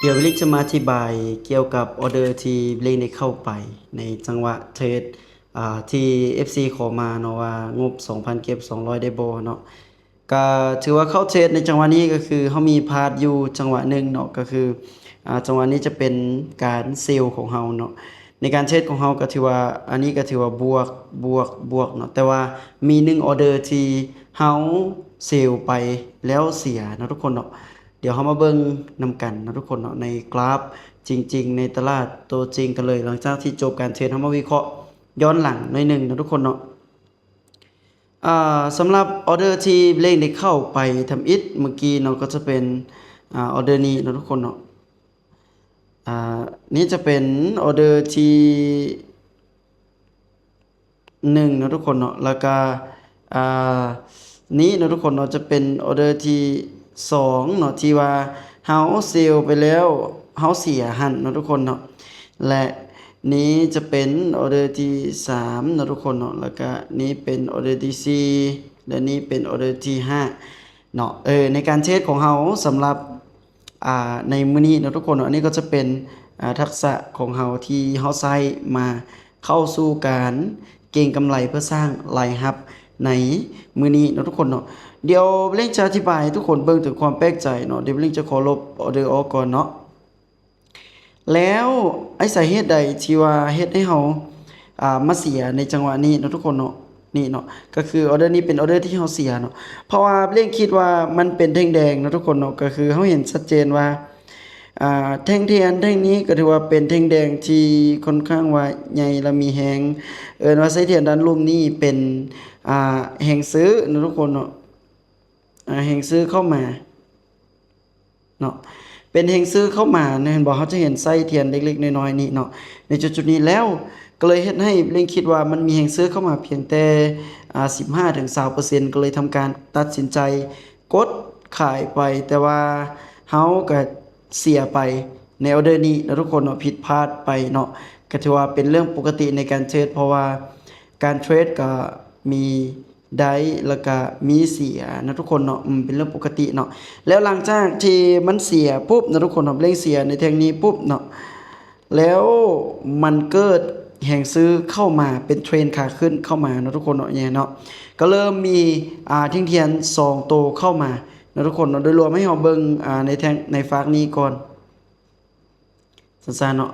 เดี๋ยวลิกจะมาอธิบายเกี่ยวกับออเดอร์ที่ลิกได้เข้าไปในจังหวะเทรดที่ FC ขอมาเนาะว่างบ 2,000 เก็บ 200 ได้บ่เนาะก็ถือว่าเข้าเทรดในจังหวะนี้ก็คือเฮามีพาร์ทอยู่จังหวะหนึ่งเนาะก็คือจังหวะนี้จะเป็นการเซลล์ของเฮาเนาะในการเทรดของเฮาก็ถือว่าอันนี้ก็ถือว่าบวกเนาะแต่ว่ามี1ออเดอร์ที่เฮาเซลล์ไปแล้วเสียเนาะทุกคนเนาะ เดี๋ยวเรามาเบิ่งนำกันนะทุกคนเนาะในกราฟจริงๆในตลาดตัวจริงกันเลยหลังจากที่จบการเทรดเรามาวิเคราะห์ย้อนหลังหน่อยหนึ่งนะทุกคนเนาะสำหรับออเดอร์ที่เลขได้เข้าไปทำอิฐเมื่อกี้เนาะก็จะเป็นออเดอร์นี้นะทุกคนเนาะนี่จะเป็นออเดอร์ที่1นะทุกคนเนาะแล้วก็อ่านี้นะทุกคนเนาะจะเป็นออเดอร์ที่2เนาะที่ว่าเฮาเซลไปแล้วเฮาเสียหั่นนะทุกคนเนาะและนี้จะเป็นออเดอร์ที่3นะทุกคนเนาะแล้วก็นี้เป็นออเดอร์ที่4และนี้เป็นออเดอร์ที่5เนาะในการเทรดของเฮาสำหรับในมื้อนี้นะทุกคนเนาะอันนี้ก็จะเป็นทักษะของเฮาที่เฮาใช้มาเข้าสู่การเก็งกำไรเพื่อสร้างรายรับในมื้อนี้เนาะทุกคนเนาะเดี๋ยวเบลงจะอธิบายให้ทุกคนเบิ่งถึงความแปลกใจเนาะเดี๋ยวเบลงจะขอลบออเดอร์ออกก่อนเนาะแล้วไอ้สาเหตุใดที่ว่าเฮ็ดให้เฮามาเสียในจังหวะนี้เนาะทุกคนเนาะนี่เนาะก็คือออเดอร์นี้เป็นออเดอร์ที่เฮาเสียเนาะเพราะว่าเบลงคิดว่ามันเป็นแท่งแดงเนาะทุกคนเนาะก็คือเฮาเห็นชัดเจนว่าแท่งเทียนแท่งนี้ก็ถือว่าเป็นแท่งแดงที่ค่อนข้างว่าใหญ่และมีแฮงว่าไส้เทียนด้านลุ่มนี้เป็นแห่งซื้อนะทุกคนเนาะแห่งซื้อเข้ามาเนาะเป็นแห่งซื้อเข้ามาเห็นบอกเขาจะเห็นไส้เทียนเล็กๆน้อยๆนี่เนาะในจุดๆนี้แล้วก็เลยเฮ็ดให้เล่งคิดว่ามันมีแห่งซื้อเข้ามาเพียงแต่15-20%ก็เลยทำการตัดสินใจกดขายไปแต่ว่าเฮาก็เสียไปในออเดอร์นี้นะทุกคนเนาะผิดพลาดไปเนาะก็ถือว่าเป็นเรื่องปกติในการเทรดเพราะว่าการเทรดก็มีได้แล้วก็มีเสียนะทุกคนเนาะเป็นเรื่องปกติเนาะแล้วหลังจากที่มันเสียปุ๊บนะทุกคนเนาะเร่งเสียในแทงนี้ปุ๊บเนาะแล้วมันเกิดแห่งซื้อเข้ามาเป็นเทรนขาขึ้นเข้ามานะทุกคนเนาะเนี่ยเนาะก็เริ่มมีทิ้งเทียน2โตวเข้ามานะทุกคนเนาะโดยรวมให้เราเบิ่งในแทงในฝากนี้ก่อนสั้นๆเนาะ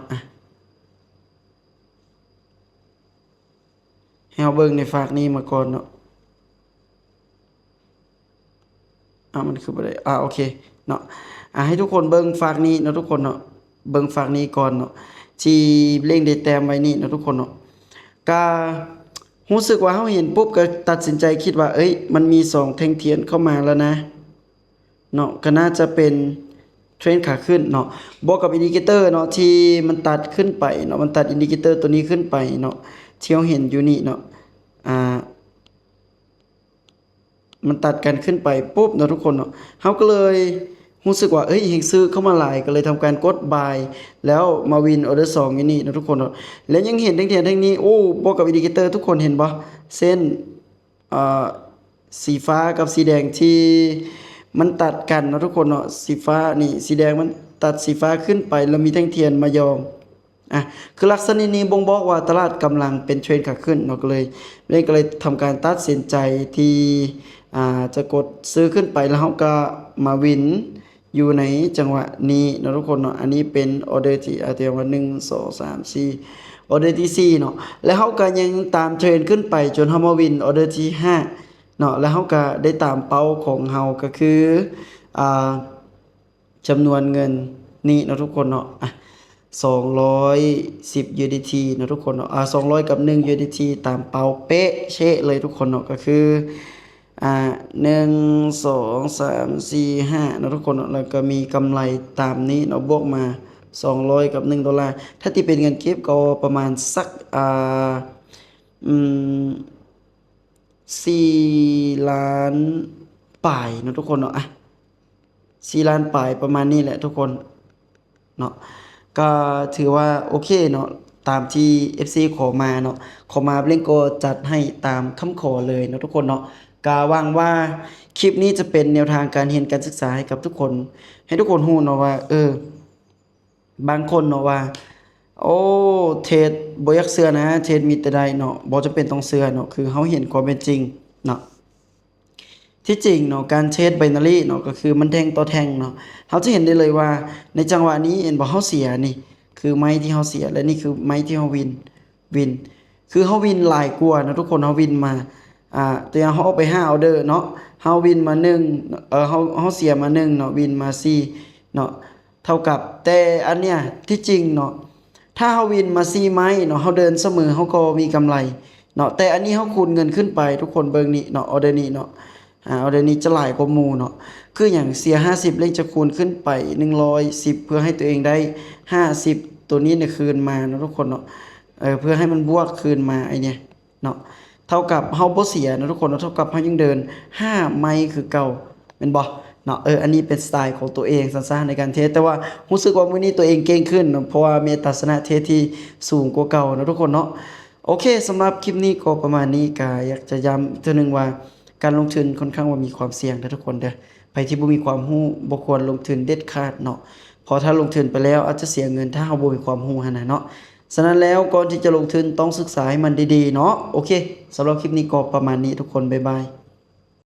ให้เราเบิ่งในฝากนี้มาก่อนเนาะมันคือบ่ได้โอเคเนาะให้ทุกคนเบิ่งฝากนี้เนาะทุกคนเนาะเบิ่งฝากนี้ก่อนเนาะที่เร่งได้แต้มไว้นี่เนาะทุกคนเนาะก็รู้สึกว่าเฮาเห็นปุ๊บก็ตัดสินใจคิดว่าเอ้ยมันมี2แท่งเทียนเข้ามาแล้วนะเนาะก็น่าจะเป็นเทรนขาขึ้นเนาะบวกกับอินดิเคเตอร์เนาะที่มันตัดขึ้นไปเนาะมันตัดอินดิเคเตอร์ตัวนี้ขึ้นไปเนาะที่เราเห็นอยู่นี่เนาะอ่า มันตัดกันขึ้นไปปุ๊บเนาะทุกคนเนาะเขาก็เลยรู้สึกว่าเอ้ยเฮงซื้อเข้ามาหลายก็เลยทำการกดบายแล้วมาวินออเดอร์2อย่างนี้นะทุกคนเนาะแล้วยังเห็นทั้งเทียนทั้งนี้โอ้บอกกับอินดิเคเตอร์ทุกคนเห็นบ่เส้นอ่าสีฟ้ากับสีแดงที่มันตัดกันนะทุกคนเนาะสีฟ้านี่สีแดงมันตัดสีฟ้าขึ้นไปแล้วมีทั้งเทียนมายองคือลักษณะนี้บ่งบอกว่าตลาดกำลังเป็นเทรนขาขึ้นเนาะก็เลยทำการตัดสินใจที่จะกดซื้อขึ้นไปแล้วเราก็มาวินอยู่ในจังหวะนี้เนาะทุกคนเนาะอันนี้เป็นออเดอร์ที่เตรียมว่า1 2 3 4ออเดอร์ที่4เนาะแล้วเราก็ยังตามเทรนขึ้นไปจนเรามาวินออเดอร์ที่5เนาะแล้วเราก็ได้ตามเป้าของเราก็คืออ่าจำนวนเงินนี่เนาะทุกคนเนาะ210 USDT นะทุกคนเนาะ200กับ1 USDT ตามเป้าเป๊ะเชะเลยทุกคนเนาะก็คือ1 2 3 4 5นะทุกคนเนาะแล้วก็มีกำไรตามนี้เนาะบวกมา200กับ$1ถ้าที่เป็นเงินเก็บก็ประมาณสักอืม4ล้านปลายนะทุกคนเนาะ4ล้านปลายประมาณนี้แหละทุกคนเนาะก็ถือว่าโอเคเนาะตามที่ FC ขอมาเนาะขอมาเล่นโกจัดให้ตามคำขอเลยเนาะทุกคนเนาะก็หวังว่าคลิปนี้จะเป็นแนวทางการเรียนการศึกษาให้กับทุกคนให้ทุกคนรู้เนาะว่า บางคนเนาะว่าโอ้เทรดบ่อยากเชื่อนะเทรดมีแต่ได้เนาะบ่จำเป็นต้องเชื่อเนาะคือเฮาเห็นความเป็นจริงเนาะที่จริงเนาะการเทรด binary เนาะก็คือมันแท่งต่อแท่งเนาะเฮาจะเห็นได้เลยว่าในจังหวะนี้เห็นบ่เฮาเสียนี่คือไม้ที่เฮาเสียและนี่คือไม้ที่เฮาวินคือเฮาวินหลายกว่านะทุกคนเฮาวินมาตัวอย่างเฮาเอาไป5ออเดอร์เนาะเฮาวินมา1เฮาเสียมา1เนาะวินมา4เนาะเท่ากับแต่อันเนี้ยที่จริงเนาะถ้าเฮาวินมา4ไม้เนาะเฮาเดินเสมอเฮาก็มีกำไรเนาะแต่อันนี้เฮาคูณเงินขึ้นไปทุกคนเบิ่งนี่เนาะออเดอร์นี้เนาะออเดอร์นี้จะหลายกว่าหมู่เนาะคืออย่างเสีย50เลขจะคูณขึ้นไป110เพื่อให้ตัวเองได้50ตัวนี้เนี่ยคืนมาเนาะทุกคนเนาะเพื่อให้มันบวกคืนมาไอเนี่ยเนาะเท่ากับเฮาบ่เสียนะทุกคนเท่ากับเฮายังเดิน5ไม้คือเก่าแม่นบ่เนาะอันนี้เป็นสไตล์ของตัวเองสั้นๆในการเทสแต่ว่ารู้สึกว่ามื้อนี้ตัวเองเก่งขึ้นเนาะเพราะว่ามีทัศนะเทสที่สูงกว่าเก่านะทุกคนเนาะโอเคสำหรับคลิปนี้ก็ประมาณนี้ก็อยากจะย้ำอีกเทื่อนึงว่าการลงทุนค่อนข้างว่ามีความเสี่ยงนะทุกคนเด้อไปที่บ่มีความรู้บ่ควรลงทุนเด็ดขาดเนาะเพราะถ้าลงทุนไปแล้วอาจจะเสียเงินถ้าเฮาบ่มีความรู้หั่นน่ะเนาะ ฉะนั้นแล้วก่อนที่จะลงทุนต้องศึกษาให้มันดีๆเนาะโอเคสำหรับคลิปนี้ก็ประมาณนี้ทุกคนบ๊ายบาย